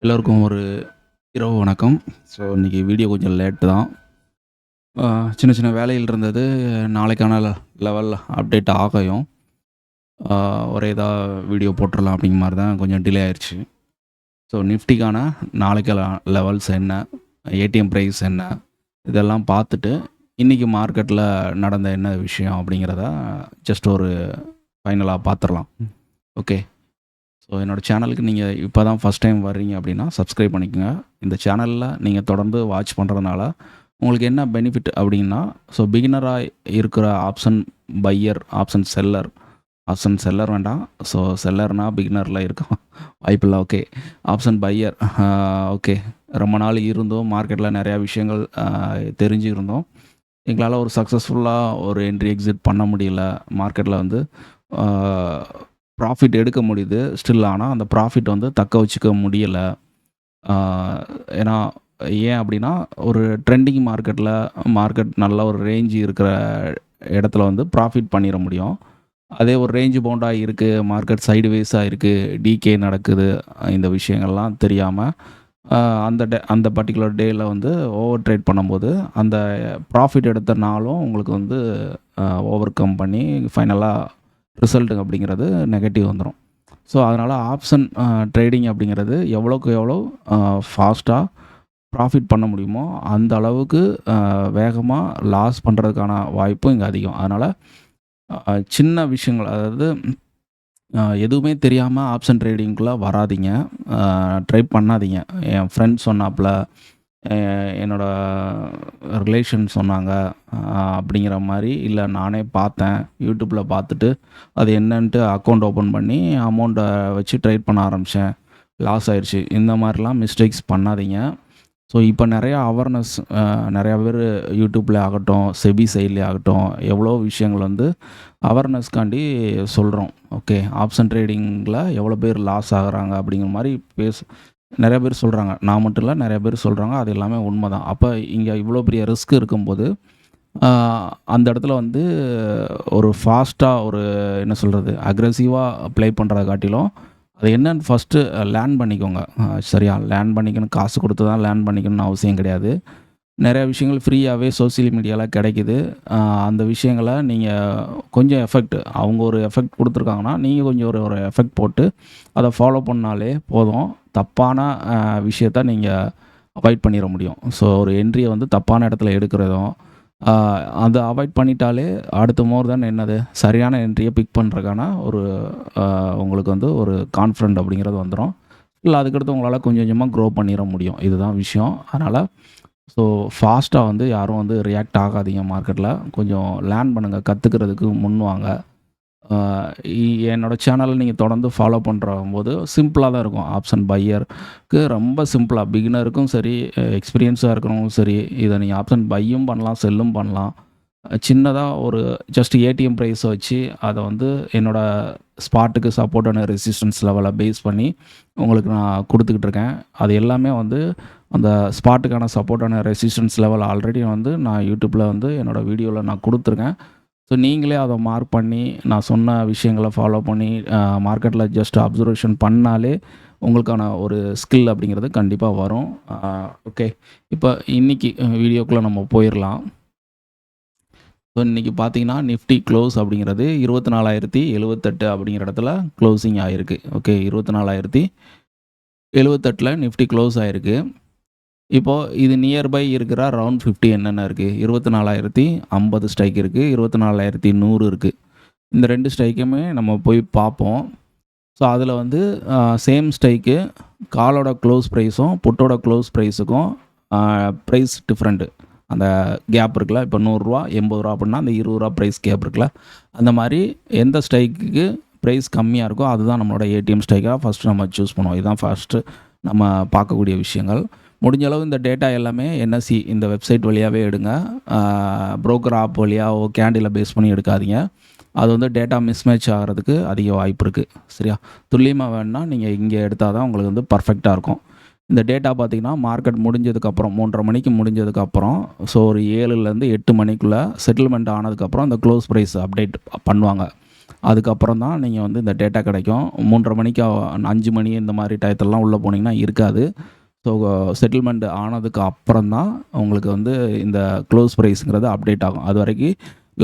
எல்லோருக்கும் ஒரு இரவு வணக்கம். ஸோ இன்றைக்கி வீடியோ கொஞ்சம் லேட்டு தான். சின்ன சின்ன வேலைகள் இருந்தது. நாளைக்கான லெவல் அப்டேட் ஆகையும் ஒரே இதாக வீடியோ போட்டுடலாம் அப்படிங்கிற மாதிரி தான் கொஞ்சம் டிலே ஆயிடுச்சு. ஸோ நிஃப்டிக்கான நாளைக்கு லெவல்ஸ் என்ன, ஏடிஎம் ப்ரைஸ் என்ன, இதெல்லாம் பார்த்துட்டு இன்றைக்கி மார்க்கெட்டில் நடந்த என்ன விஷயம் அப்படிங்கிறத ஜஸ்ட் ஒரு ஃபைனலாக பார்த்துடலாம். ஓகே. ஸோ என்னோடய சேனலுக்கு நீங்கள் இப்போ தான் ஃபஸ்ட் டைம் வர்றீங்க அப்படின்னா சப்ஸ்கிரைப் பண்ணிக்கோங்க. இந்த சேனலில் நீங்கள் தொடர்ந்து வாட்ச் பண்ணுறதுனால உங்களுக்கு என்ன பெனிஃபிட் அப்படின்னா, ஸோ பிகினராக இருக்கிற ஆப்ஷன் பையர், ஆப்ஷன் செல்லர் வேண்டாம். ஸோ செல்லர்னால் பிகினரில் இருக்கும் வாய்ப்பில்லை. ஓகே. Option pier. ஓகே. ரொம்ப நாள் இருந்தோம், மார்க்கெட்டில் நிறையா விஷயங்கள் தெரிஞ்சு இருந்தோம். எங்களால் ஒரு சக்ஸஸ்ஃபுல்லாக ஒரு என்ட்ரி எக்ஸிட் பண்ண முடியல. மார்க்கெட்டில் வந்து ப்ராஃபிட் எடுக்க முடியுது ஸ்டில். ஆனால் அந்த ப்ராஃபிட் வந்து தக்க வச்சுக்க முடியலை. ஏன்னா ஏன் அப்படின்னா, ஒரு ட்ரெண்டிங் மார்க்கெட் நல்ல ஒரு ரேஞ்சு இருக்கிற இடத்துல வந்து ப்ராஃபிட் பண்ணிட முடியும். அதே ஒரு ரேஞ்சு பவுண்டாக இருக்குது, மார்க்கெட் சைடுவேஸாக இருக்குது, டிகே நடக்குது, இந்த விஷயங்கள்லாம் தெரியாமல் அந்த பர்டிகுலர் டேயில் வந்து ஓவர் ட்ரேட் பண்ணும்போது அந்த ப்ராஃபிட் எடுத்த நாளும் உங்களுக்கு வந்து ஓவர் கம் பண்ணி ஃபைனலாக ரிசல்ட்டு அப்படிங்கிறது நெகட்டிவ் வந்துடும். ஸோ அதனால் ஆப்ஷன் ட்ரேடிங் அப்படிங்கிறது எவ்வளோக்கு எவ்வளோ ஃபாஸ்ட்டாக ப்ராஃபிட் பண்ண முடியுமோ அந்த அளவுக்கு வேகமாக லாஸ் பண்ணுறதுக்கான வாய்ப்பும் இங்கே அதிகம். அதனால் சின்ன விஷயங்கள், அதாவது எதுவுமே தெரியாமல் ஆப்ஷன் ட்ரேடிங்குள்ளே வராதிங்க, ட்ரை பண்ணாதீங்க. என் ஃப்ரெண்ட் சொன்னாப்புல, என்னோடய ரிலேஷன் சொன்னாங்க அப்படிங்கிற மாதிரி இல்லை, நானே பார்த்தேன் யூடியூப்பில் பார்த்துட்டு அது என்னன்ட்டு அக்கௌண்ட் ஓப்பன் பண்ணி அமௌண்ட்டை வச்சு ட்ரேட் பண்ண ஆரம்பித்தேன், லாஸ் ஆயிடுச்சு. இந்த மாதிரிலாம் மிஸ்டேக்ஸ் பண்ணாதீங்க. ஸோ இப்போ நிறையா அவேர்னஸ், நிறையா பேர் யூடியூப்பில் ஆகட்டும், செபி சைட்லேயே ஆகட்டும், எவ்வளோ விஷயங்கள் வந்து அவேர்னஸ்க்காண்டி சொல்கிறோம். ஓகே. ஆப்ஷன் ட்ரேடிங்கில் எவ்வளோ பேர் லாஸ் ஆகுறாங்க அப்படிங்கிற மாதிரி நிறைய பேர் சொல்கிறாங்க. நான் மட்டும் இல்லை, நிறைய பேர் சொல்கிறாங்க. அது எல்லாமே உண்மை தான். அப்போ இங்கே இவ்வளோ பெரிய ரிஸ்க் இருக்கும்போது அந்த இடத்துல வந்து ஒரு ஃபாஸ்ட்டாக, ஒரு என்ன சொல்கிறது, அக்ரெசிவாக ப்ளே பண்ணுறத காட்டிலும் அது என்னன்னு ஃபஸ்ட்டு லேர்ன் பண்ணிக்கோங்க. சரியா? லேர்ன் பண்ணிக்கணும். காசு கொடுத்து தான் லேர்ன் பண்ணிக்கணும்னு அவசியம் கிடையாது. நிறைய விஷயங்கள் ஃப்ரீயாகவே சோசியல் மீடியாவில் கிடைக்குது. அந்த விஷயங்களை நீங்கள் கொஞ்சம் அவங்க ஒரு எஃபெக்ட் கொடுத்துருக்காங்கன்னா நீங்கள் கொஞ்சம் ஒரு எஃபெக்ட் போட்டு அதை ஃபாலோ பண்ணாலே போதும். தப்பான விஷயத்த நீங்கள் அவாய்ட் பண்ணிட முடியும். ஸோ ஒரு என்ட்ரியை வந்து தப்பான இடத்துல எடுக்கிறதும் அதை அவாய்ட் பண்ணிட்டாலே அடுத்த மோர் தான் என்னது, சரியான என்ட்ரியை பிக் பண்ணுறதுக்கான ஒரு உங்களுக்கு வந்து ஒரு கான்ஃபிடென்ட் அப்படிங்கிறது வந்துடும். இல்லை, அதுக்கடுத்து உங்களால் கொஞ்சம் கொஞ்சமாக க்ரோ பண்ணிட முடியும். இதுதான் விஷயம். அதனால் ஸோ ஃபாஸ்ட்டாக வந்து யாரும் வந்து ரியாக்ட் ஆகாதீங்க. மார்க்கெட்டில் கொஞ்சம் லேர்ன் பண்ணுங்கள், கற்றுக்கிறதுக்கு முன்வாங்க. என்னோடய சேனலை நீங்கள் தொடர்ந்து ஃபாலோ பண்ணுறம்போது சிம்பிளாக தான் இருக்கும். ஆப்ஷன் பையருக்கு ரொம்ப சிம்பிளாக, பிகினருக்கும் சரி, எக்ஸ்பீரியன்ஸாக இருக்கிறவங்களும் சரி, இதை நீங்கள் ஆப்ஷன் பையும் பண்ணலாம், செல்லும் பண்ணலாம். சின்னதாக ஒரு ஜஸ்ட் ஏடிஎம் ப்ரைஸை வச்சு அதை வந்து என்னோடய ஸ்பாட்டுக்கு சப்போர்ட்டான ரெசிஸ்டன்ஸ் லெவலை பேஸ் பண்ணி உங்களுக்கு நான் கொடுத்துக்கிட்டு இருக்கேன். அது எல்லாமே வந்து அந்த ஸ்பாட்டுக்கான சப்போர்ட்டான ரெசிஸ்டன்ஸ் லெவல் ஆல்ரெடி வந்து நான் யூடியூப்பில் வந்து என்னோடய வீடியோவில் நான் கொடுத்துருக்கேன். ஸோ நீங்களே அதை மார்க் பண்ணி நான் சொன்ன விஷயங்களை ஃபாலோ பண்ணி மார்க்கெட்டில் ஜஸ்ட் அப்சர்வேஷன் பண்ணாலே உங்களுக்கான ஒரு ஸ்கில் அப்படிங்கிறது கண்டிப்பாக வரும். ஓகே. இப்போ இன்றைக்கி வீடியோக்குள்ளே நம்ம போயிடலாம். ஸோ இன்றைக்கி பார்த்தீங்கன்னா நிஃப்டி க்ளோஸ் அப்படிங்கிறது 24,078 அப்படிங்கிற இடத்துல க்ளோசிங் ஆகிருக்கு. ஓகே. 24,078 நிஃப்டி க்ளோஸ் ஆகிருக்கு. இப்போது இது நியர்பை இருக்கிற ரவுண்ட் 50 என்னென்ன இருக்குது? 24,050 ஸ்ட்ரைக் இருக்குது, 24,100 இருக்குது. இந்த 2 ஸ்ட்ரைக்குமே நம்ம போய் பார்ப்போம். ஸோ அதில் வந்து சேம் ஸ்ட்ரைக்கு காலோட க்ளோஸ் ப்ரைஸும் புட்டோட க்ளோஸ் ப்ரைஸுக்கும் ப்ரைஸ் டிஃப்ரெண்ட்டு. அந்த கேப் இருக்குல்ல, இப்போ 100 ரூபா 80 ரூபா அப்படின்னா அந்த 20 ரூபா ப்ரைஸ் கேப் இருக்குல்ல, அந்த மாதிரி எந்த ஸ்ட்ரைக்குக்கு ப்ரைஸ் கம்மியாக இருக்கோ அதுதான் நம்மளோட ஏடிஎம் ஸ்ட்ரைக்காக ஃபஸ்ட்டு நம்ம சூஸ் பண்ணுவோம். இதுதான் ஃபஸ்ட்டு நம்ம பார்க்கக்கூடிய விஷயங்கள். முடிஞ்ச அளவு இந்த டேட்டா எல்லாமே என்எஸ்சி இந்த வெப்சைட் வழியாகவே எடுங்க. ப்ரோக்கர் ஆப் வழியாக கேண்டிலை பேஸ் பண்ணி எடுக்காதீங்க. அது வந்து டேட்டா மிஸ்மேட்ச் ஆகிறதுக்கு அதிக வாய்ப்பு இருக்குது. சரியா? துல்லியமாக வேணுன்னா நீங்கள் இங்கே எடுத்தால் தான் உங்களுக்கு வந்து பர்ஃபெக்டாக இருக்கும். இந்த டேட்டா பார்த்திங்கன்னா மார்க்கெட் முடிஞ்சதுக்கப்புறம் 3:30 மணிக்கு முடிஞ்சதுக்கப்புறம், ஸோ ஒரு 7லேருந்து 8 மணிக்குள்ளே செட்டில்மெண்ட் ஆனதுக்கப்புறம் இந்த க்ளோஸ் ப்ரைஸ் அப்டேட் பண்ணுவாங்க. அதுக்கப்புறம் தான் நீங்கள் வந்து இந்த டேட்டா கிடைக்கும். 3:30 மணிக்கு 5 மணி இந்த மாதிரி டயத்துலலாம் உள்ளே போனீங்கன்னா இருக்காது. ஸோ செட்டில்மெண்ட் ஆனதுக்கு அப்புறம் தான் உங்களுக்கு வந்து இந்த க்ளோஸ் ப்ரைஸுங்கிறது அப்டேட் ஆகும். அது வரைக்கும்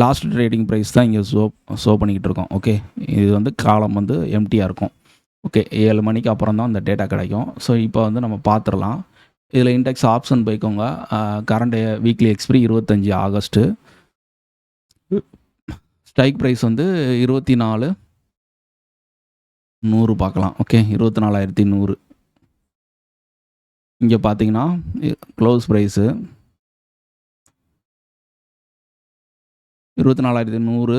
லாஸ்ட் ட்ரேடிங் ப்ரைஸ் தான் இங்கே ஷோ பண்ணிக்கிட்டு இருக்கோம். ஓகே, இது வந்து காலம் வந்து எம்டியாக இருக்கும். ஓகே, 7 மணிக்கு அப்புறம் தான் இந்த டேட்டா கிடைக்கும். ஸோ இப்போ வந்து நம்ம பார்த்துடலாம். இதில் இண்டெக்ஸ் ஆப்ஷன் போய்க்கோங்க. Current weekly expiry 25 August. Strike price வந்து 24,100 பார்க்கலாம். ஓகே, 24,100. இங்கே பார்த்தீங்கன்னா க்ளோஸ் ப்ரைஸு 24,100.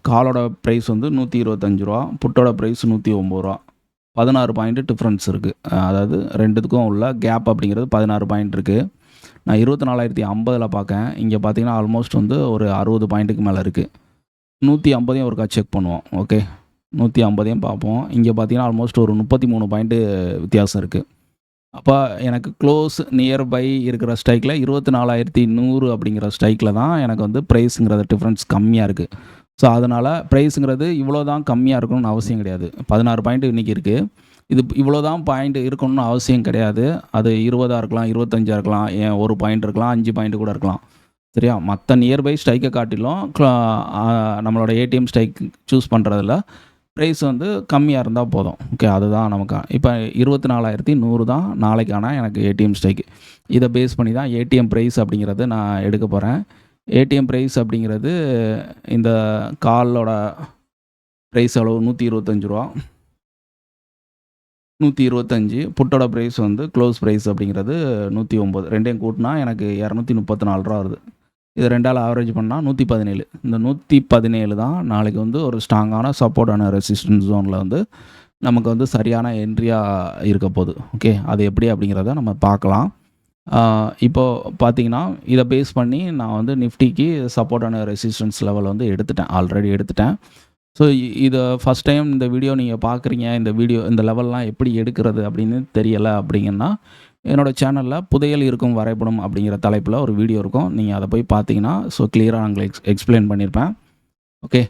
காலோட ப்ரைஸ் வந்து ₹125, புட்டோட ப்ரைஸ் ₹109. 16 பாயிண்ட் டிஃப்ரென்ஸ் இருக்குது. அதாவது ரெண்டுத்துக்கும் உள்ள கேப் அப்படிங்கிறது 16 பாயிண்ட் இருக்குது. நான் 24,050 பார்க்கேன். இங்கே பார்த்தீங்கன்னா ஆல்மோஸ்ட் வந்து ஒரு 60 பாயிண்ட்டுக்கு மேலே இருக்குது. 150 ஒருக்கா செக் பண்ணுவோம். ஓகே, 150 பார்ப்போம். இங்கே பார்த்தீங்கன்னா ஆல்மோஸ்ட் ஒரு 33 பாயிண்ட்டு வித்தியாசம் இருக்குது. அப்போ எனக்கு க்ளோஸ் நியர்பை இருக்கிற ஸ்ட்ரைக்கில் 24,100 அப்படிங்கிற ஸ்ட்ரைக்கில் தான் எனக்கு வந்து ப்ரைஸுங்கிறது டிஃப்ரென்ஸ் கம்மியாக இருக்குது. ஸோ அதனால் ப்ரைஸுங்கிறது இவ்வளோ தான் கம்மியாக இருக்கணும்னு அவசியம் கிடையாது. 16 பாயிண்ட் இன்றைக்கி இருக்குது. இது இவ்வளோ தான் பாயிண்ட் இருக்கணும்னு அவசியம் கிடையாது. அது 20 இருக்கலாம், 25 இருக்கலாம், ஏன் 1 பாயிண்ட் இருக்கலாம், 5 பாயிண்ட் கூட இருக்கலாம். சரியா? மற்ற நியர்பை ஸ்ட்ரைக்கை காட்டிலும் நம்மளோட ஏடிஎம் ஸ்ட்ரைக் சூஸ் பண்ணுறதுல ப்ரைஸ் வந்து கம்மியாக இருந்தால் போதும். ஓகே, அதுதான் நமக்கு இப்போ 24,100 தான் நாளைக்கான எனக்கு ஏடிஎம் ஸ்ட்ரைக்கு. இதை பேஸ் பண்ணி தான் ஏடிஎம் ப்ரைஸ் அப்படிங்கிறது நான் எடுக்க போகிறேன். ஏடிஎம் ப்ரைஸ் அப்படிங்கிறது இந்த காலோட ப்ரைஸ் எவ்வளோ? ₹125. 125. புட்டோட ப்ரைஸ் வந்து க்ளோஸ் ப்ரைஸ் அப்படிங்கிறது 109. ரெண்டையும் கூட்டினா எனக்கு ₹234 வருது. இது 2ஆல் ஆவரேஜ் பண்ணால் 117. இந்த 117 தான் நாளைக்கு வந்து ஒரு ஸ்ட்ராங்கான சப்போர்ட்டான ரெசிஸ்டன்ஸ் ஜோனில் வந்து நமக்கு வந்து சரியான என்ட்ரியாக இருக்க போகுது. ஓகே, அது எப்படி அப்படிங்கிறத நம்ம பார்க்கலாம். இப்போது பார்த்தீங்கன்னா இதை பேஸ் பண்ணி நான் வந்து நிஃப்டிக்கு சப்போர்ட்டான ரெசிஸ்டன்ஸ் லெவல் வந்து ஆல்ரெடி எடுத்துட்டேன். ஸோ இதை ஃபஸ்ட் டைம் இந்த வீடியோ நீங்கள் பார்க்குறீங்க, இந்த லெவல்லாம் எப்படி எடுக்கிறது அப்படின்னு தெரியலை அப்படிங்கன்னா என்னோடய சேனலில் புதையல் இருக்கும் வரைபடம் அப்படிங்கிற தலைப்பில் ஒரு வீடியோ இருக்கும். நீங்கள் அதை போய் பார்த்தீங்கன்னா ஸோ கிளியராக நாங்கள் எக்ஸ்பிளைன் பண்ணியிருப்பேன். ஓகே,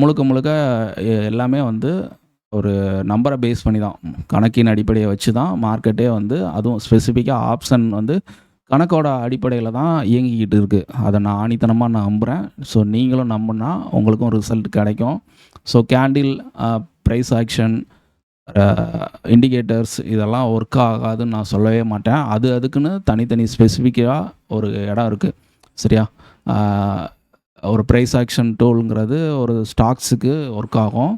முழுக்க எல்லாமே வந்து ஒரு நம்பரை பேஸ் பண்ணி தான், கணக்கின் அடிப்படையை வச்சு தான் மார்க்கெட்டே வந்து, அதுவும் ஸ்பெசிஃபிக்காக ஆப்ஷன் வந்து கணக்கோட அடிப்படையில் தான் இயங்கிக்கிட்டு இருக்குது. அதை நான் ஆணித்தனமாக நம்புகிறேன். ஸோ நீங்களும் நம்பினா உங்களுக்கும் ரிசல்ட் கிடைக்கும். So candle, price action, indicators இதெல்லாம் ஒர்க் ஆகாதுன்னு நான் சொல்லவே மாட்டேன். அதுக்குன்னு தனித்தனி ஸ்பெசிஃபிக்காக ஒரு இடம் இருக்குது. சரியா? ஒரு ப்ரைஸ் ஆக்ஷன் டூலுங்கிறது ஒரு ஸ்டாக்ஸுக்கு ஒர்க் ஆகும்.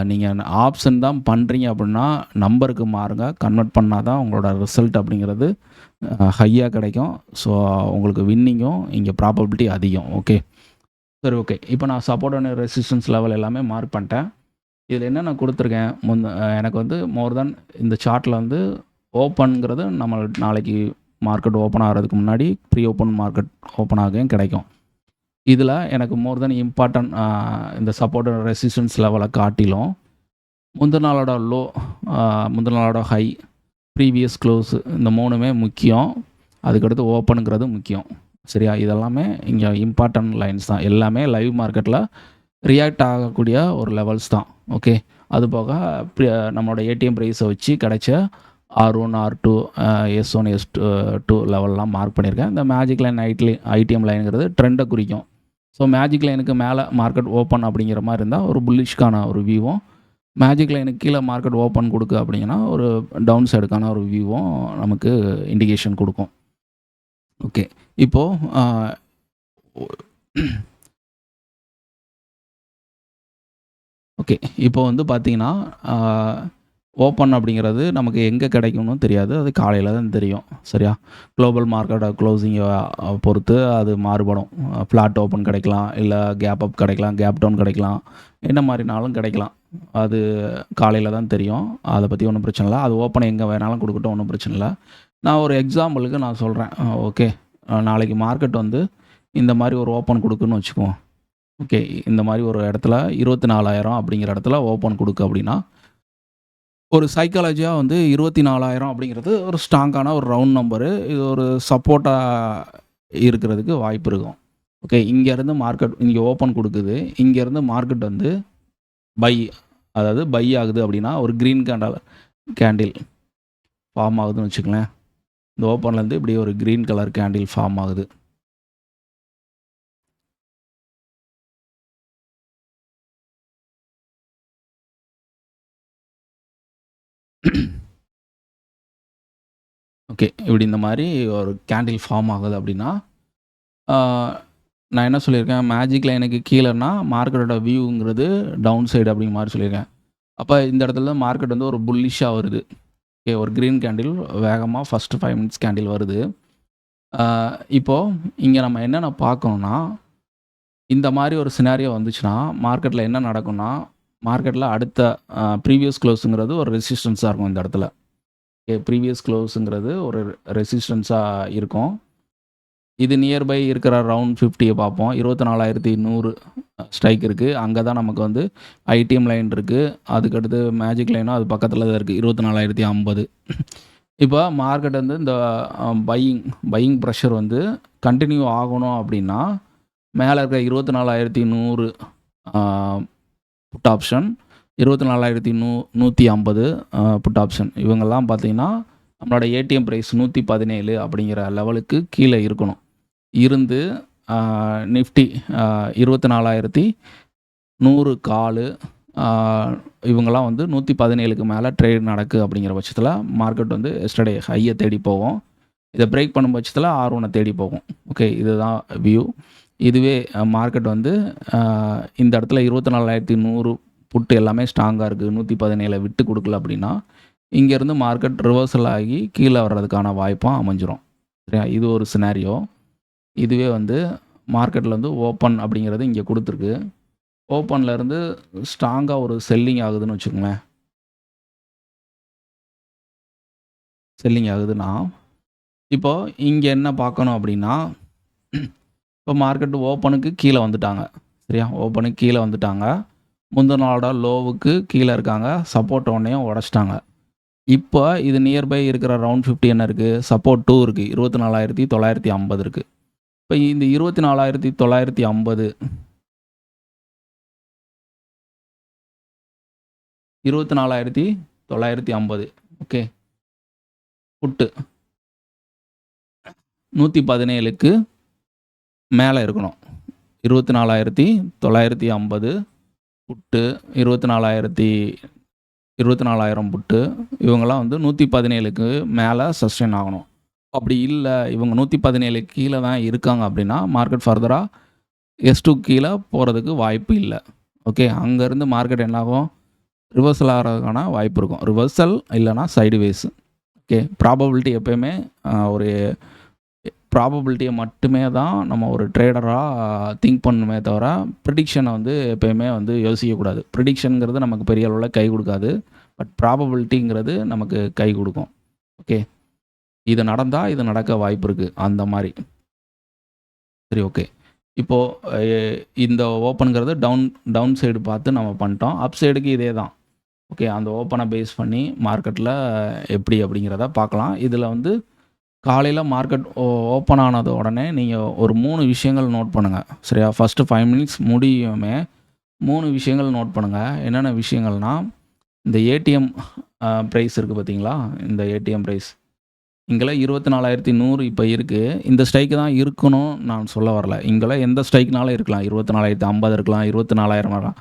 நீங்கள் ஆப்ஷன் தான் பண்ணுறீங்க அப்படின்னா நம்பருக்கு மாறுங்க. கன்வெர்ட் பண்ணால் தான் உங்களோட ரிசல்ட் அப்படிங்கிறது ஹையாக கிடைக்கும். ஸோ உங்களுக்கு வின்னிங்கும் இங்கே ப்ராபபிலிட்டி அதிகம். ஓகே, சரி. ஓகே, இப்போ நான் சப்போர்ட்டான ரெசிஸ்டன்ஸ் லெவல் எல்லாமே மார்க் பண்ணிட்டேன். இதில் என்ன நான் கொடுத்துருக்கேன், எனக்கு வந்து மோர் தென் இந்த சார்ட்டில் வந்து ஓப்பனுங்கிறது நம்ம நாளைக்கு மார்க்கெட் ஓப்பன் ஆகிறதுக்கு முன்னாடி ப்ரீ ஓப்பன் மார்க்கெட் ஓப்பன் ஆகவும் கிடைக்கும். இதில் எனக்கு மோர் தென் இம்பார்ட்டன்ட் இந்த சப்போர்ட் ரெசிஸ்டன்ஸ் லெவலை காட்டிலும் முந்தின நாளோட லோ, முந்தின நாளோட ஹை, ப்ரீவியஸ் க்ளோஸு, இந்த 3மே முக்கியம். அதுக்கடுத்து ஓப்பனுங்கிறது முக்கியம். சரியா? இதெல்லாமே இங்கே இம்பார்ட்டன்ட் லைன்ஸ் தான். எல்லாமே லைவ் மார்க்கெட்டில் ரியாக்ட் ஆகக்கூடிய ஒரு லெவல்ஸ் தான். ஓகே, அது போக நம்மளோட ஏடிஎம் ப்ரைஸை வச்சு கிடைச்ச R1, R2, S1, S2 லெவல்லாம் mark பண்ணியிருக்கேன். இந்த மேஜிக் லைன் ஐடிஎம் லைனுங்கிறது ட்ரெண்டை குறிக்கும். ஸோ மேஜிக் லைனுக்கு மேலே மார்க்கெட் ஓப்பன் அப்படிங்கிற மாதிரி இருந்தால் ஒரு புல்லிஷ்கான ஒரு வியூவும், மேஜிக் லைனுக்கு கீழே மார்க்கெட் ஓப்பன் கொடுக்கு அப்படிங்கன்னா ஒரு டவுன் சைடுக்கான ஒரு வியூவும் நமக்கு இண்டிகேஷன் கொடுக்கும். ஓகே, இப்போது ஓகே, இப்போ வந்து பார்த்தீங்கன்னா ஓப்பன் அப்படிங்கிறது நமக்கு எங்கே கிடைக்கும்னு தெரியாது. அது காலையில் தான் தெரியும். சரியா? குளோபல் மார்க்கெட்டை க்ளோசிங்கை பொறுத்து அது மாறுபடும். ஃப்ளாட் ஓப்பன் கிடைக்கலாம், இல்லை கேப் அப் கிடைக்கலாம், கேப் டவுன் கிடைக்கலாம், என்ன மாதிரினாலும் கிடைக்கலாம். அது காலையில் தான் தெரியும். அதை பற்றி ஒன்றும் பிரச்சனை இல்லை. அது ஓப்பன் எங்கே வேணாலும் கொடுக்கட்டும், ஒன்றும் பிரச்சனை இல்லை. நான் ஒரு எக்ஸாம்பிளுக்கு நான் சொல்கிறேன். ஓகே, நாளைக்கு மார்க்கெட் வந்து இந்த மாதிரி ஒரு ஓப்பன் கொடுக்குன்னு வச்சுக்குவோம். ஓகே, இந்த மாதிரி ஒரு இடத்துல 24,000 அப்படிங்கிற இடத்துல ஓப்பன் கொடுக்கு அப்படின்னா ஒரு சைக்காலஜியாக வந்து 24,000 அப்படிங்கிறது ஒரு ஸ்ட்ராங்கான ஒரு ரவுண்ட் நம்பரு. இது ஒரு சப்போர்ட்டாக இருக்கிறதுக்கு வாய்ப்பு இருக்கும். ஓகே. இங்கேருந்து மார்க்கெட் இங்கே ஓப்பன் கொடுக்குது. இங்கேருந்து மார்க்கெட் வந்து பை, அதாவது பை ஆகுது அப்படின்னா ஒரு க்ரீன் கேண்டில் ஃபார்ம் ஆகுதுன்னு வச்சுக்கங்களேன். இந்த ஓப்பன்லேருந்து இப்படி ஒரு க்ரீன் கலர் கேண்டில் ஃபார்ம் ஆகுது. ஓகே. இப்படி இந்த மாதிரி ஒரு கேண்டில் ஃபார்ம் ஆகுது அப்படின்னா, நான் என்ன சொல்லியிருக்கேன், மேஜிக் லைனுக்கு கீழேன்னா மார்க்கெட்டோட வியூங்கிறது டவுன் சைடு அப்படிங்கிற மாதிரி சொல்லியிருக்கேன். அப்போ இந்த இடத்துல மார்க்கெட் வந்து ஒரு புல்லிஷாக வருது. ஓகே. ஒரு க்ரீன் கேண்டில் வேகமாக ஃபஸ்ட்டு 5 மினிட்ஸ் கேண்டில் வருது. இப்போது இங்கே நம்ம என்னென்ன பார்க்கணுன்னா, இந்த மாதிரி ஒரு சினாரியோ வந்துச்சுன்னா மார்க்கெட்டில் என்ன நடக்கும்னா, மார்க்கெட்டில் அடுத்த ப்ரீவியஸ் க்ளோஸுங்கிறது ஒரு ரெசிஸ்டன்ஸாக இருக்கும் இந்த இடத்துல. ஓகே. ப்ரீவியஸ் க்ளோஸுங்கிறது ஒரு ரெசிஸ்டன்ஸாக இருக்கும். இது நியர்பை இருக்கிற ரவுண்ட் 50 பார்ப்போம். 24,100 ஸ்ட்ரைக் இருக்குது. அங்கே தான் நமக்கு வந்து ஐடிஎம் லைன் இருக்குது. அதுக்கடுத்து மேஜிக் லைனும் அது பக்கத்தில் தான் இருக்குது 24,050. இப்போ மார்க்கெட் வந்து இந்த பையிங் ப்ரெஷர் வந்து கண்டினியூ ஆகணும் அப்படின்னா மேலே இருக்கிற 24,100 புட் ஆப்ஷன், 24,150 புட் ஆப்ஷன், இவங்கெல்லாம் பார்த்தீங்கன்னா நம்மளோட ஏடிஎம் ப்ரைஸ் 117 அப்படிங்கிற லெவலுக்கு கீழே இருக்கணும். இருந்து நிஃப்டி 24,100 காலு இவங்கெல்லாம் வந்து 117க்கு மேலே ட்ரேட் நடக்கு அப்படிங்கிற பட்சத்தில் மார்க்கெட் வந்து எஸ்டர்டே ஹையை தேடி போகும். இதை பிரேக் பண்ணும் பட்சத்தில் R1 தேடி போகும். ஓகே. இதுதான் வியூ. இதுவே மார்க்கெட் வந்து இந்த இடத்துல 24,100 புட்டு எல்லாமே ஸ்ட்ராங்காக இருக்குது, 117 விட்டு கொடுக்கல அப்படின்னா இங்கேருந்து மார்க்கெட் ரிவர்சல் ஆகி கீழே வர்றதுக்கான வாய்ப்பும் அமைஞ்சிரும். சரியா? இது ஒரு சினாரியோ. இதுவே வந்து மார்க்கெட்டில் வந்து ஓப்பன் அப்படிங்கிறது இங்கே கொடுத்துருக்கு. ஓப்பன்லேருந்து ஸ்ட்ராங்காக ஒரு செல்லிங் ஆகுதுன்னு வச்சுக்கோங்களேன். செல்லிங் ஆகுதுன்னா இப்போது இங்கே என்ன பார்க்கணும் அப்படின்னா, இப்போ மார்க்கெட் ஓப்பனுக்கு கீழே வந்துட்டாங்க. சரியா? ஓப்பனுக்கு கீழே வந்துட்டாங்க. முந்தின நாளோட லோவுக்கு கீழே இருக்காங்க. சப்போர்ட் ஒன்றையும் உடச்சிட்டாங்க. இப்போ இது நியர்பை இருக்கிற ரவுண்ட் 50 என்ன இருக்குது, சப்போர்ட் 2 இருக்குது, 24,950 இருக்குது. இப்போ இந்த 24,950 24,950 ஓகே புட்டு 117க்கு மேலே இருக்கணும். 24,950 புட்டு, 24,000 புட்டு, இவங்கெல்லாம் வந்து 117க்கு மேலே சஸ்டெயின் ஆகணும். அப்படி இல்லை, இவங்க 117 கீழே தான் இருக்காங்க அப்படின்னா மார்க்கெட் ஃபர்தராக S2 கீழே போகிறதுக்கு வாய்ப்பு இல்லை. ஓகே. அங்கேருந்து மார்க்கெட் என்னாகும், ரிவர்சல் ஆகிறதுக்கான வாய்ப்பு இருக்கும். ரிவர்சல் இல்லைனா சைடுவேஸ். ஓகே. ப்ராபபிலிட்டி எப்போயுமே ஒரு ப்ராபபிலிட்டியை மட்டுமே தான் நம்ம ஒரு ட்ரேடராக திங்க் பண்ணணுமே தவிர ப்ரிடிக்ஷனை வந்து எப்போயுமே வந்து யோசிக்கக்கூடாது. ப்ரிடிக்ஷனுங்கிறது நமக்கு பெரிய அளவில் கை கொடுக்காது. பட் ப்ராபபிலிட்டிங்கிறது நமக்கு கை கொடுக்கும். ஓகே. இது நடந்தால் இது நடக்க வாய்ப்பு இருக்குது, அந்த மாதிரி. சரி. ஓகே. இப்போது இந்த ஓப்பனுங்கிறது டவுன் சைடு பார்த்து நம்ம பண்ணிட்டோம். அப் சைடுக்கு இதே தான். ஓகே. அந்த ஓப்பனை பேஸ் பண்ணி மார்க்கெட்டில் எப்படி அப்படிங்கிறத பார்க்கலாம். இதில் வந்து காலையில் மார்க்கெட் ஓப்பன் ஆனது உடனே நீங்கள் ஒரு 3 விஷயங்கள் நோட் பண்ணுங்கள். சரியா? ஃபஸ்ட்டு 5 மினிட்ஸ் முடியுமே 3 விஷயங்கள் நோட் பண்ணுங்கள். என்னென்ன விஷயங்கள்னால், இந்த ஏடிஎம் ப்ரைஸ் இருக்குது பார்த்தீங்களா, இந்த ஏடிஎம் ப்ரைஸ் இங்கெல்லாம் 24,100 இப்போ இருக்குது. இந்த ஸ்ட்ரைக்கு தான் இருக்கணும் நான் சொல்ல வரல. இங்கெல்லாம் எந்த ஸ்ட்ரைக்னாலும் இருக்கலாம். 24,050 இருக்கலாம், 24,000 வரலாம்.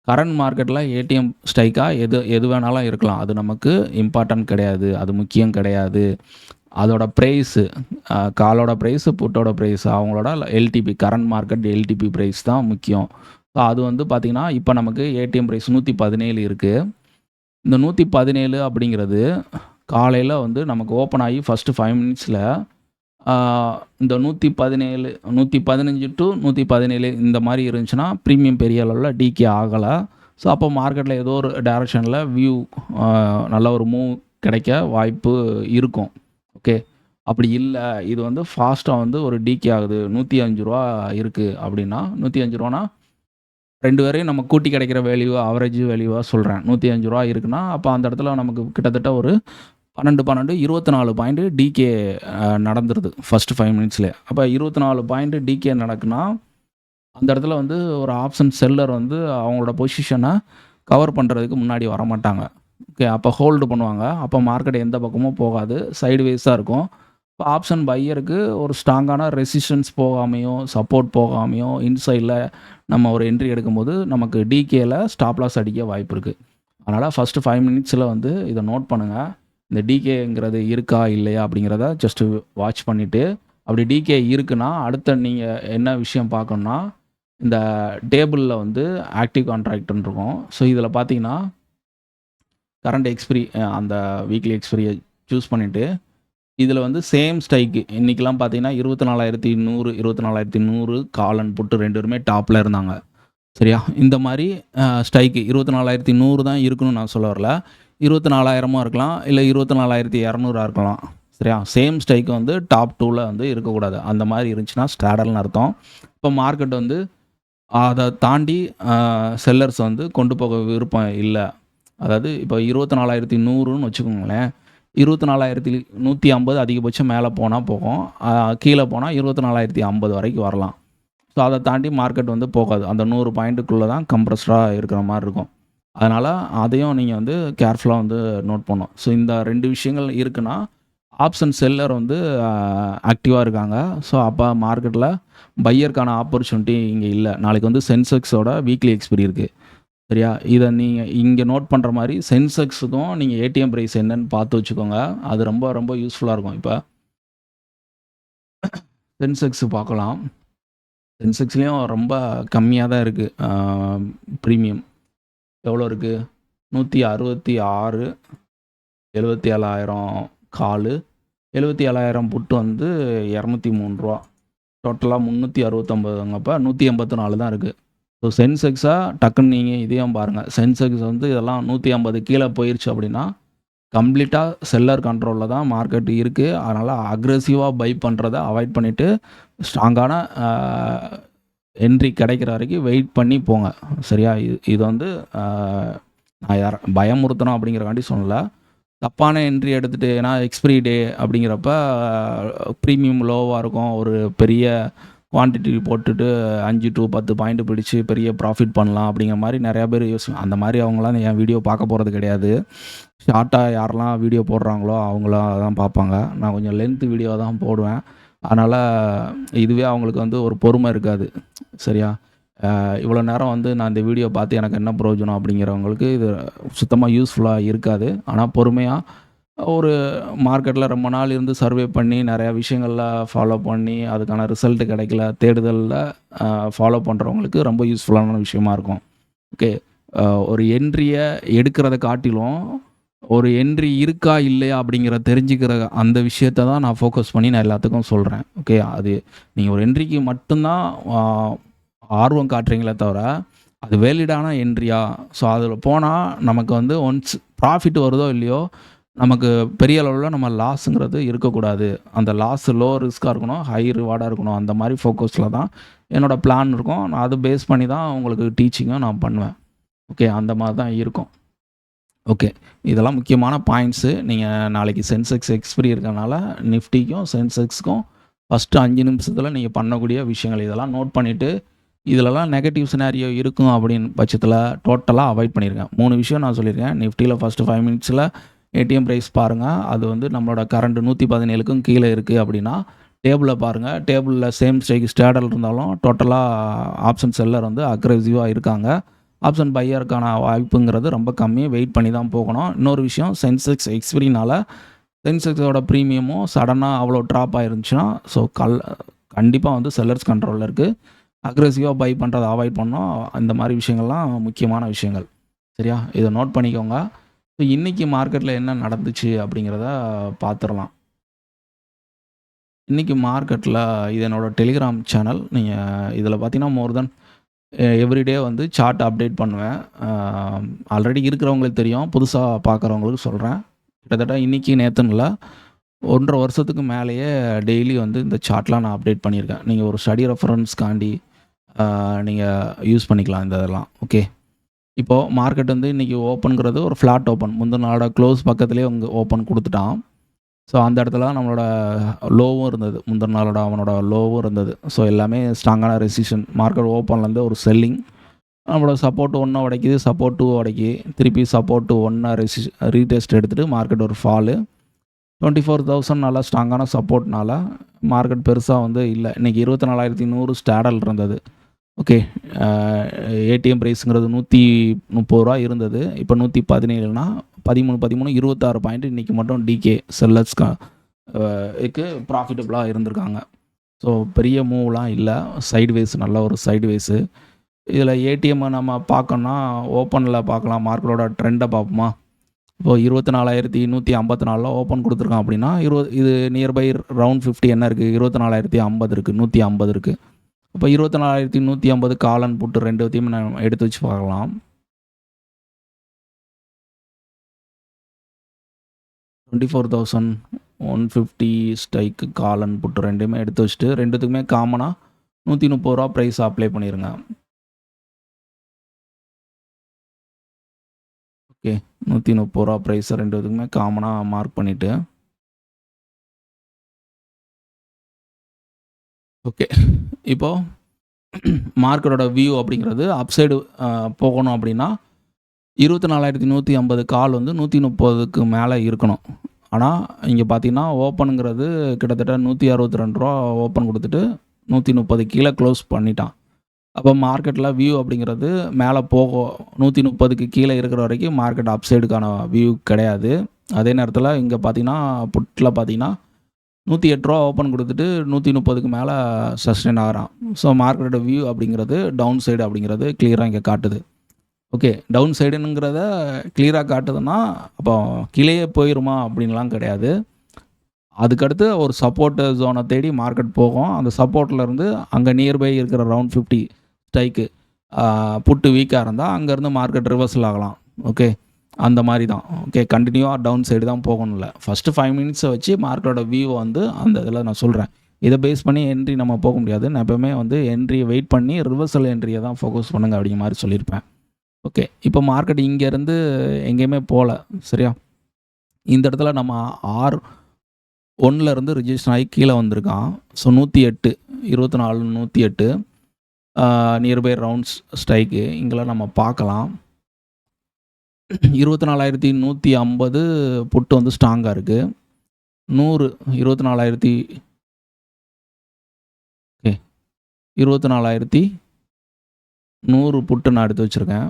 கரண்ட் மார்க்கெட்டில் ஏடிஎம் ஸ்ட்ரைக்காக எது வேணாலும் இருக்கலாம். அது நமக்கு இம்பார்ட்டன்ட் கிடையாது, அது முக்கியம் கிடையாது. அதோட ப்ரைஸு, காலோட ப்ரைஸு, புட்டோட ப்ரைஸ், அவங்களோட LTP, current market LTP price தான் முக்கியம். ஸோ அது வந்து பார்த்திங்கன்னா இப்போ நமக்கு ஏடிஎம் ப்ரைஸ் 117 இருக்குது. இந்த 117 அப்படிங்கிறது காலையில் வந்து நமக்கு ஓப்பன் ஆகி ஃபஸ்ட்டு 5 மினிட்ஸில் இந்த 117 115 டு 117 இந்த மாதிரி இருந்துச்சுன்னா ப்ரீமியம் பெரிய அளவில் டிகே ஆகலை. ஸோ அப்போ மார்க்கெட்டில் ஏதோ ஒரு டைரக்ஷனில் வியூ நல்ல ஒரு மூவ் கிடைக்க வாய்ப்பு இருக்கும். ஓகே. அப்படி இல்லை, இது வந்து ஃபாஸ்ட்டாக வந்து ஒரு டிகே ஆகுது, 105 ரூபா இருக்குது அப்படின்னா, 105 ரூபானா 2 பேரையும் நம்ம கூட்டி கிடைக்கிற வேல்யூ, ஆவரேஜ் வேல்யூவாக சொல்கிறேன். 105 ரூபா இருக்குன்னா அப்போ அந்த இடத்துல நமக்கு கிட்டத்தட்ட ஒரு 12 24 பாயிண்ட் டிகே நடந்துருது ஃபர்ஸ்ட் 5 மினிட்ஸ்லேயே. அப்போ 24 பாயிண்ட் டிகே நடக்குன்னா அந்த இடத்துல வந்து ஒரு ஆப்ஷன் செல்லர் வந்து அவங்களோட பொசிஷனை கவர் பண்ணுறதுக்கு முன்னாடி வரமாட்டாங்க. ஓகே, அப்போ ஹோல்டு பண்ணுவாங்க. அப்போ மார்க்கெட் எந்த பக்கமும் போகாது, சைடு வேஸாக இருக்கும். இப்போ ஆப்ஷன் பையருக்கு ஒரு ஸ்ட்ராங்கான ரெசிஸ்டன்ஸ் போகாமையோ சப்போர்ட் போகாமையோ இன்சைடில் நம்ம ஒரு என்ட்ரி எடுக்கும்போது நமக்கு டிகேயில் ஸ்டாப் லாஸ் அடிக்க வாய்ப்பு இருக்குது. அதனால் ஃபஸ்ட்டு 5 மினிட்ஸில் வந்து இதை நோட் பண்ணுங்கள். இந்த டிகேங்கிறது இருக்கா இல்லையா அப்படிங்கிறத ஜஸ்ட்டு வாட்ச் பண்ணிவிட்டு, அப்படி டிகே இருக்குன்னா அடுத்த நீங்கள் என்ன விஷயம் பார்க்கணுன்னா, இந்த டேபிளில் வந்து ஆக்டிவ் கான்ட்ராக்ட்னு இருக்கும். ஸோ இதில் பார்த்தீங்கன்னா கரண்ட் எக்ஸ்பிரி அந்த வீக்லி எக்ஸ்பிரியை சூஸ் பண்ணிவிட்டு இதில் வந்து சேம் ஸ்ட்ரைக்கு இன்றைக்கெலாம் பார்த்தீங்கன்னா 24,100 24,100 கால் அண்ட் புட்டு 2 பேருமே டாப்பில் இருந்தாங்க. சரியா, இந்த மாதிரி ஸ்ட்ரைக்கு 24,100 தான் இருக்கணும்னு நான் சொல்ல வரல. 24,000 இருக்கலாம், இல்லை 24,200 இருக்கலாம். சரியா, சேம் ஸ்ட்ரைக்கு வந்து டாப் 2ல் வந்து இருக்கக்கூடாது. அந்த மாதிரி இருந்துச்சுன்னா ஸ்ட்ராடல்னு அர்த்தம். இப்போ மார்க்கெட் வந்து அதை தாண்டி செல்லர்ஸ் வந்து கொண்டு போக விருப்பம் இல்லை. அதாவது இப்போ 24,100ன்னு வச்சுக்கோங்களேன், 24,150 அதிகபட்சம் மேலே போனால் போகும், கீழே போனால் 24,050 வரைக்கும் வரலாம். ஸோ அதை தாண்டி மார்க்கெட் வந்து போகாது. அந்த 100 பாயிண்ட்டுக்குள்ளே தான் கம்ப்ரஸ்டாக இருக்கிற மாதிரி இருக்கும். அதனால் அதையும் நீங்கள் வந்து கேர்ஃபுல்லாக வந்து நோட் பண்ணணும். ஸோ இந்த 2 விஷயங்கள் இருக்குன்னா ஆப்ஷன் செல்லர் வந்து ஆக்டிவாக இருக்காங்க. ஸோ அப்போ மார்க்கெட்டில் பையருக்கான ஆப்பர்ச்சுனிட்டி இங்கே இல்லை. நாளைக்கு வந்து சென்செக்ஸோட வீக்லி எக்ஸ்பிரி இருக்குது. சரியா, இதை நீங்கள் இங்கே நோட் பண்ணுற மாதிரி சென்செக்ஸுக்கும் நீங்கள் ஏடிஎம் ப்ரைஸ் என்னன்னு பார்த்து வச்சுக்கோங்க. அது ரொம்ப ரொம்ப யூஸ்ஃபுல்லாக இருக்கும். இப்போ சென்செக்ஸ் பார்க்கலாம். சென்செக்ஸ்லேயும் ரொம்ப கம்மியாக தான் இருக்குது. ப்ரீமியம் எவ்வளோ இருக்குது? 166, 77,000 காலு, 77,000 புட்டு வந்து 203 ரூபா. டோட்டலாக 369. 184 தான் இருக்குது. ஸோ சென்செக்ஸாக டக்குன்னு நீங்கள் இதையும் பாருங்கள். சென்செக்ஸ் வந்து இதெல்லாம் 150 கீழே போயிடுச்சு அப்படின்னா கம்ப்ளீட்டாக செல்லர் கண்ட்ரோலில் தான் மார்க்கெட் இருக்குது. அதனால் அக்ரெசிவாக பை பண்ணுறதை அவாய்ட் பண்ணிவிட்டு ஸ்ட்ராங்கான என்ட்ரி கிடைக்கிற வரைக்கும் வெயிட் பண்ணி போங்க. சரியா, இது வந்து நான் பயமுறுத்தணும் அப்படிங்கிறக்காண்டி சொல்லலை. தப்பான என்ட்ரி எடுத்துகிட்டு, ஏன்னா எக்ஸ்பிரி டே அப்படிங்கிறப்ப ப்ரீமியம் லோவாக இருக்கும், ஒரு பெரிய குவான்டிட்டி போட்டுட்டு 5 to 10 பாயிண்ட் பிடிச்சி பெரிய ப்ராஃபிட் பண்ணலாம் அப்படிங்கிற மாதிரி நிறையா பேர் அந்த மாதிரி அவங்களாம் என் வீடியோ பார்க்க போகிறது கிடையாது. ஷார்ட்டாக யாரெல்லாம் வீடியோ போடுறாங்களோ அவங்களாம் தான் பார்ப்பாங்க. நான் கொஞ்சம் லென்த்து வீடியோ தான் போடுவேன். அதனால் இதுவே அவங்களுக்கு வந்து ஒரு பொறுமை இருக்காது. சரியா, இவ்வளோ நேரம் வந்து நான் இந்த வீடியோ பார்த்து எனக்கு என்ன பிரயோஜனம் அப்படிங்கிறவங்களுக்கு இது சுத்தமாக யூஸ்ஃபுல்லாக இருக்காது. ஆனால் பொறுமையாக ஒரு மார்க்கெட்டில் ரொம்ப நாள் இருந்து சர்வே பண்ணி நிறையா விஷயங்களில் ஃபாலோ பண்ணி அதுக்கான ரிசல்ட் கிடைக்கல தேடுதலில் ஃபாலோ பண்ணுறவங்களுக்கு ரொம்ப யூஸ்ஃபுல்லான விஷயமா இருக்கும். ஓகே, ஒரு என்ட்ரியை எடுக்கிறத காட்டிலும் ஒரு என்ட்ரி இருக்கா இல்லையா அப்படிங்கிற தெரிஞ்சுக்கிற அந்த விஷயத்தை தான் நான் ஃபோக்கஸ் பண்ணி நான் எல்லாத்துக்கும் சொல்கிறேன். ஓகே, அது நீங்கள் ஒரு என்ட்ரிக்கு மட்டும்தான் ஆர்வம் காட்டுறீங்களே தவிர அது வேலிடான என்ட்ரியா. ஸோ அதில் போனால் நமக்கு வந்து ஒன்ஸ் ப்ராஃபிட் வருதோ இல்லையோ நமக்கு பெரிய அளவில் நம்ம லாஸுங்கிறது இருக்கக்கூடாது. அந்த லாஸ் லோ ரிஸ்க்காக இருக்கணும், ஹை ரிவார்டாக இருக்கணும். அந்த மாதிரி ஃபோக்கஸில் தான் என்னோடய பிளான் இருக்கும். நான் அதை பேஸ் பண்ணி தான் உங்களுக்கு டீச்சிங்கும் நான் பண்ணுவேன். ஓகே, அந்த மாதிரி தான் இருக்கும். ஓகே, இதெல்லாம் முக்கியமான பாயிண்ட்ஸு. நீங்கள் நாளைக்கு சென்செக்ஸ் எக்ஸ்பிரி இருக்கிறனால நிஃப்டிக்கும் சென்செக்ஸுக்கும் ஃபஸ்ட்டு 5 நிமிஷத்தில் நீங்கள் பண்ணக்கூடிய விஷயங்கள் இதெல்லாம் நோட் பண்ணிவிட்டு இதிலலாம் நெகட்டிவ் சினாரியோ இருக்கும் அப்படின்னு பட்சத்தில் டோட்டலாக அவாய்ட் பண்ணியிருக்கேன். 3 விஷயம் நான் சொல்லியிருக்கேன். நிஃப்டியில் ஃபஸ்ட்டு 5 மினிட்ஸில் ஏடிஎம் ப்ரைஸ் பாருங்கள். அது வந்து நம்மளோட கரண்ட் 117க்கும் கீழே இருக்குது அப்படின்னா டேபிளில் பாருங்கள். டேபிளில் சேம் ஸ்ட்ரைக் ஸ்டேடல் இருந்தாலும் டோட்டலாக ஆப்ஷன் செல்லர் வந்து அக்ரெசிவாக இருக்காங்க. ஆப்ஷன் பையருக்கான வாய்ப்புங்கிறது ரொம்ப கம்மி. வெயிட் பண்ணி தான் போகணும். இன்னொரு விஷயம், சென்செக்ஸ் எக்ஸ்பிரினால் சென்செக்ஸோட ப்ரீமியமும் சடனாக அவ்வளோ ட்ராப் ஆகிருந்துச்சுன்னா ஸோ கண்டிப்பாக வந்து செல்லர்ஸ் கண்ட்ரோலில் இருக்குது. அக்ரெசிவாக பை பண்ணுறதை அவாய்ட் பண்ணோம். இந்த மாதிரி விஷயங்கள்லாம் முக்கியமான விஷயங்கள். சரியா, இதை நோட் பண்ணிக்கோங்க. ஸோ இன்றைக்கி மார்க்கெட்டில் என்ன நடந்துச்சு அப்படிங்கிறத பார்த்துடலாம். இன்றைக்கி மார்க்கெட்டில் இது என்னோடய டெலிகிராம் சேனல். நீங்கள் இதில் பார்த்தீங்கன்னா மோர் தென் எவ்ரிடே வந்து சார்ட் அப்டேட் பண்ணுவேன். ஆல்ரெடி இருக்கிறவங்களுக்கு தெரியும், புதுசாக பார்க்குறவங்களுக்கு சொல்கிறேன். கிட்டத்தட்ட இன்றைக்கி நேற்றுன்னு இல்லை, 1.5 வருஷத்துக்கு மேலேயே டெய்லி வந்து இந்த சார்ட்லாம் நான் அப்டேட் பண்ணியிருக்கேன். நீங்கள் ஒரு ஸ்டடி ரெஃபரன்ஸ்க்காண்டி நீங்கள் யூஸ் பண்ணிக்கலாம் இந்த இதெல்லாம். ஓகே, இப்போது மார்க்கெட் வந்து இன்றைக்கி ஓப்பனுங்கிறது ஒரு ஃப்ளாட் ஓப்பன், முந்தின நாளோட க்ளோஸ் பக்கத்துலேயே ஓப்பன் கொடுத்துட்டான். ஸோ அந்த இடத்துல நம்மளோட லோவும் இருந்தது, முந்தின நாளோட அவனோட லோவும் இருந்தது. ஸோ எல்லாமே ஸ்ட்ராங்கான ரெசிஸ்டன். மார்க்கெட் ஓப்பன்லேருந்து ஒரு செல்லிங், நம்மளோட சப்போர்ட் 1 உடைக்குது, சப்போர்ட் 2 உடைக்கி, திருப்பி சப்போர்ட் 1 ரீடெஸ்ட் எடுத்துகிட்டு மார்க்கெட் ஒரு ஃபாலு. 24,000 நல்லா ஸ்ட்ராங்கான சப்போர்ட்னால மார்க்கெட் பெருசாக வந்து இல்லை. இன்றைக்கி 24,100 ஸ்டாடல் இருந்தது. ஓகே, ஏடிஎம் ப்ரைஸுங்கிறது ரூ. 130 இருந்தது. இப்போ 117னா 13 26 பாயிண்ட் இன்றைக்கி மட்டும் டிகே செல்லர்ஸ்க்கு ப்ராஃபிட்டபுளாக இருந்திருக்காங்க. ஸோ பெரிய மூவ்லாம் இல்லை, சைட்வேஸ், நல்ல ஒரு சைட்வேஸு. இதில் ஏடிஎம்மை நம்ம பார்க்கணுன்னா ஓப்பனில் பார்க்கலாம். மார்க்கெட்டோட ட்ரெண்டை பார்ப்போமா? இப்போது 24,154 ஓப்பன் கொடுத்துருக்கான் அப்படின்னா, இது நியர்பை ரவுண்ட் 50 என்ன இருக்குது? 24,050 இருக்குது, 150 இருக்குது. அப்போ 24,150 காலன் புட்டு ரெண்டுத்தையும் நம்ம எடுத்து வச்சு பார்க்கலாம். 24,150 ஸ்ட்ரைக்கு காலன் புட்டு ரெண்டுமே எடுத்து வச்சுட்டு, ரெண்டுத்துக்குமே காமனாக ரூ. 130 ப்ரைஸ் அப்ளை பண்ணிடுங்க. ஓகே, ரூ. 130 ப்ரைஸை ரெண்டுத்துக்குமே காமனாக மார்க் பண்ணிவிட்டு, ஓகே, இப்போது மார்க்கெட்டோட வியூ அப்படிங்கிறது அப்சைடு போகணும் அப்படின்னா 24,150 கால் வந்து 130க்கு மேலே இருக்கணும். ஆனால் இங்கே பார்த்தீங்கன்னா ஓப்பனுங்கிறது கிட்டத்தட்ட ரூ. 162 ஓப்பன் கொடுத்துட்டு 130 கீழே க்ளோஸ் பண்ணிட்டான். அப்போ மார்க்கெட்டில் வியூ அப்படிங்கிறது மேலே போகும், 130க்கு கீழே இருக்கிற வரைக்கும் மார்க்கெட் அப்சைடுக்கான வியூ கிடையாது. அதே நேரத்தில் இங்கே பார்த்தீங்கன்னா புட்டில் பார்த்தீங்கன்னா ரூ. 108 ஓப்பன் கொடுத்துட்டு 130க்கு மேலே சஸ்டெயின் ஆகிறான். ஸோ மார்க்கெட்டோட வியூ அப்படிங்கிறது டவுன் சைடு அப்படிங்கிறது கிளியராக இங்கே காட்டுது. ஓகே, டவுன் சைடுங்கிறத கிளியராக காட்டுதுன்னா அப்போ கீழேயே போயிடுமா அப்படின்லாம் கிடையாது. அதுக்கடுத்து ஒரு சப்போர்ட் ஜோனை தேடி மார்க்கெட் போகும். அந்த சப்போர்ட்லேருந்து அங்கே நியர்பை இருக்கிற ரவுண்ட் 50 ஸ்ட்ரைக்கு புட்டு வீக்காக இருந்தால் அங்கேருந்து மார்க்கெட் ரிவர்சல் ஆகலாம். ஓகே, அந்த மாதிரி தான். ஓகே, கண்டினியூவாக டவுன் சைடு தான் போகணும் இல்லை. ஃபஸ்ட்டு 5 மினிட்ஸை வச்சு மார்க்கெட்டோட வியூவை வந்து அந்த இதில் நான் சொல்கிறேன். இதை பேஸ் பண்ணி என்ட்ரி நம்ம போக முடியாது. நான் எப்போவுமே வந்து என்ட்ரியை வெயிட் பண்ணி ரிவர்சல் என்ட்ரியை தான் ஃபோக்கஸ் பண்ணுங்க அப்படிங்கிற மாதிரி சொல்லியிருப்பேன். ஓகே, இப்போ மார்க்கெட் இங்கேருந்து எங்கேயுமே போகல, சரியா? இந்த இடத்துல நம்ம R1லேருந்து ரிஜிஸ்டர் ஆகி கீழே வந்திருக்கான். ஸோ 108, 24 108 நியர்பை ரவுண்ட்ஸ் ஸ்ட்ரைக்கு இங்கெல்லாம் நம்ம பார்க்கலாம். 24,150 புட்டு வந்து ஸ்ட்ராங்காக இருக்குது. 100 24,000 ஓகே 24,100 புட்டு நான் எடுத்து வச்சுருக்கேன்.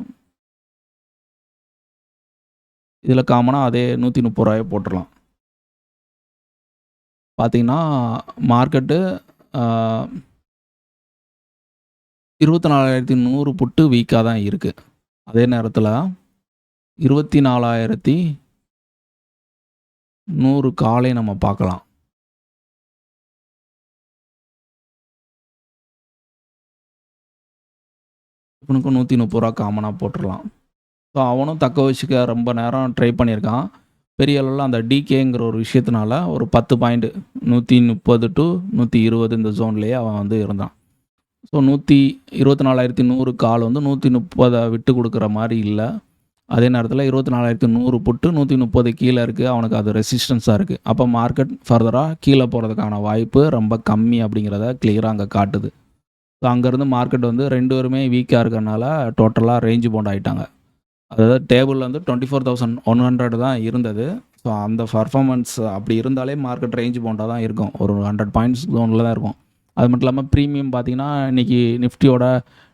இதில் காமனாக அதே ரூ. 130 போட்டுடலாம். பார்த்தீங்கன்னா மார்க்கெட்டு 24,100 புட்டு வீக்காக தான் இருக்குது. அதே நேரத்தில் 24,100 காலை நம்ம பார்க்கலாம். இவனுக்கும் ரூ. 130 காமனாக போட்டுடலாம். ஸோ அவனும் தக்க வச்சுக்க ரொம்ப நேரம் ட்ரை பண்ணியிருக்கான். பெரிய அளவில் அந்த டிகேங்கிற ஒரு விஷயத்தினால ஒரு 10 பாயிண்ட் 130 to 120 இந்த ஜோன்லேயே அவன் வந்து இருந்தான். ஸோ 24,100 கால் வந்து 130 விட்டு கொடுக்குற மாதிரி இல்லை. அதே நேரத்தில் 24,100 புட்டு 130 கீழே இருக்குது, அவனுக்கு அது ரெசிஸ்டன்ஸாக இருக்குது. அப்போ மார்க்கெட் ஃபர்தராக கீழே போகிறதுக்கான வாய்ப்பு ரொம்ப கம்மி அப்படிங்கிறத கிளியராக அங்கே காட்டுது. ஸோ அங்கேருந்து மார்க்கெட் வந்து 2 பேருமே வீக்காக இருக்கிறனால டோட்டலாக ரேஞ்சு பவுண்ட் ஆகிட்டாங்க. அதாவது டேபிளில் வந்து 24,100 தான் இருந்தது. ஸோ அந்த பர்ஃபார்மன்ஸ் அப்படி இருந்தாலே மார்க்கெட் ரேஞ்சு பவுண்டாக தான் இருக்கும், ஒரு 100 பாயிண்ட்ஸ் ஜோனில் தான் இருக்கும். அது மட்டும் இல்லாமல் ப்ரீமியம் பார்த்திங்கன்னா இன்றைக்கி நிஃப்டியோட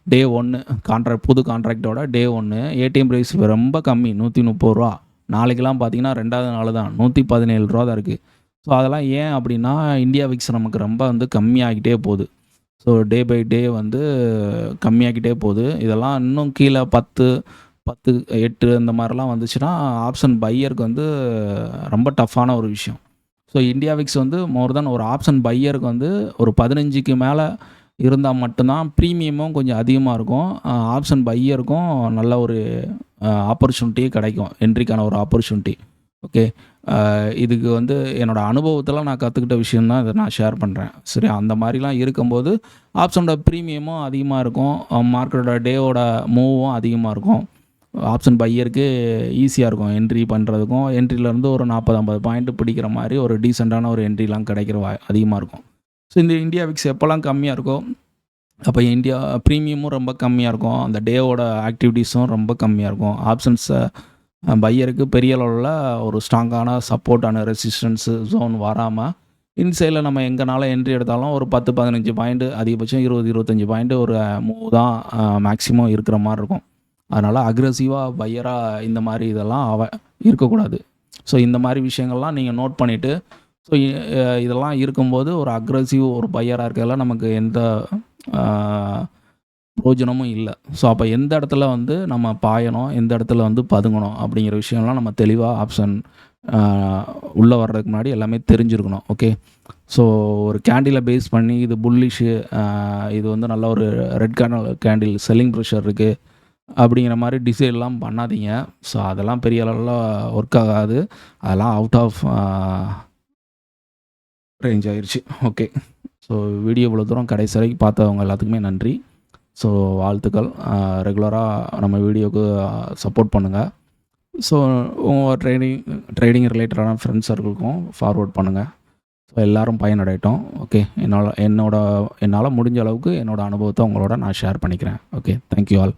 டே 1 புது கான்ட்ராக்டோட டே 1 ஏடிஎம் ப்ரைஸ் ரொம்ப கம்மி, 130 நாளைக்கெல்லாம் பார்த்திங்கன்னா 2வது நாள் தான் 117 தான் இருக்குது. ஸோ அதெல்லாம் ஏன் அப்படின்னா இந்தியா விக்ஸ் நமக்கு ரொம்ப வந்து கம்மியாகிட்டே போகுது. ஸோ டே பை டே வந்து கம்மியாகிட்டே போகுது. இதெல்லாம் இன்னும் கீழே 10, 8 இந்த மாதிரிலாம் வந்துச்சுன்னா ஆப்ஷன் பையருக்கு வந்து ரொம்ப டஃப்பான ஒரு விஷயம். ஸோ இந்தியா விக்ஸ் வந்து மோர் தென் ஒரு ஆப்ஷன் பையருக்கு வந்து ஒரு 15க்கு மேலே இருந்தால் மட்டும்தான் ப்ரீமியமும் கொஞ்சம் அதிகமாக இருக்கும், ஆப்ஷன் பையருக்கும் நல்ல ஒரு ஆப்பர்ச்சுனிட்டி கிடைக்கும், என்ட்ரிக்கான ஒரு ஆப்பர்ச்சுனிட்டி. ஓகே, இதுக்கு வந்து என்னோடய அனுபவத்தில் நான் கற்றுக்கிட்ட விஷயந்தான் இதை நான் ஷேர் பண்ணுறேன். சரி, அந்த மாதிரிலாம் இருக்கும்போது ஆப்ஷனோட ப்ரீமியமும் அதிகமாக இருக்கும், மார்க்கெட்டோட டேவோட மூவும் அதிகமாக இருக்கும். ஆப்ஷன் பையருக்கு ஈஸியாக இருக்கும் என்ட்ரி பண்ணுறதுக்கும். என்ட்ரிலேருந்து ஒரு 40-50 பாயிண்ட் பிடிக்கிற மாதிரி ஒரு டீசெண்டான ஒரு என்ட்ரிலாம் கிடைக்கிற அதிகமாக இருக்கும். ஸோ இந்த இந்தியா விக்ஸ் எப்போல்லாம் கம்மியாக இருக்கோ அப்போ இந்தியா ப்ரீமியமும் ரொம்ப கம்மியாக இருக்கும். அந்த டேவோட ஆக்டிவிட்டீஸும் ரொம்ப கம்மியாக இருக்கும். ஆப்ஷன்ஸை பையருக்கு பெரிய அளவில் ஒரு ஸ்ட்ராங்கான சப்போர்ட் அண்ட் ரெசிஸ்டன்ஸு ஜோன் வராமல் இன்சைடில் நம்ம எங்கேனாலும் என்ட்ரி எடுத்தாலும் ஒரு 10-15 பாயிண்ட்டு, அதிகபட்சம் 20-25 பாயிண்ட்டு ஒரு மூவ் தான் மேக்ஸிமம் இருக்கிற மாதிரி இருக்கும். அதனால் அக்ரெசிவாக பையராக இந்த மாதிரி இதெல்லாம் இருக்கக்கூடாது. ஸோ இந்த மாதிரி விஷயங்கள்லாம் நீங்கள் நோட் பண்ணிவிட்டு, ஸோ இதெல்லாம் இருக்கும்போது ஒரு அக்ரெசிவ் ஒரு பையராக இருக்கிறதுல நமக்கு எந்த பிரயோஜனமும் இல்லை. ஸோ அப்போ எந்த இடத்துல வந்து நம்ம பாயணும், எந்த இடத்துல வந்து பதுங்கணும் அப்படிங்கிற விஷயம்லாம் நம்ம தெளிவாக ஆப்ஷன் உள்ளே வர்றதுக்கு முன்னாடி எல்லாமே தெரிஞ்சிருக்கணும். ஓகே. ஸோ ஒரு கேண்டிலை பேஸ் பண்ணி இது புல்லிஷு, இது வந்து நல்ல ஒரு ரெட் கேண்டில் செல்லிங் ப்ரெஷர் இருக்குது அப்படிங்கிற மாதிரி டிசைட்லாம் பண்ணாதீங்க. ஸோ அதெல்லாம் பெரிய அளவில் ஒர்க் ஆகாது. அதெல்லாம் அவுட் ஆஃப் ரேஞ்ச் ஆயிடுச்சு. ஓகே. ஸோ வீடியோ இவ்வளோ தூரம் கடைசி வரைக்கும் பார்த்தவங்க எல்லாத்துக்குமே நன்றி. ஸோ வாழ்த்துக்கள். ரெகுலராக நம்ம வீடியோவுக்கு சப்போர்ட் பண்ணுங்கள். ஸோ உங்கள் ட்ரேடிங் ரிலேட்டடான ஃப்ரெண்ட்ஸ் சர்க்கிளுக்கும் ஃபார்வர்ட் பண்ணுங்கள். ஸோ எல்லோரும் பயனடையட்டும். ஓகே. என்னால் முடிஞ்ச அளவுக்கு என்னோடய அனுபவத்தை உங்களோட நான் ஷேர் பண்ணிக்கிறேன். ஓகே. Thank you all.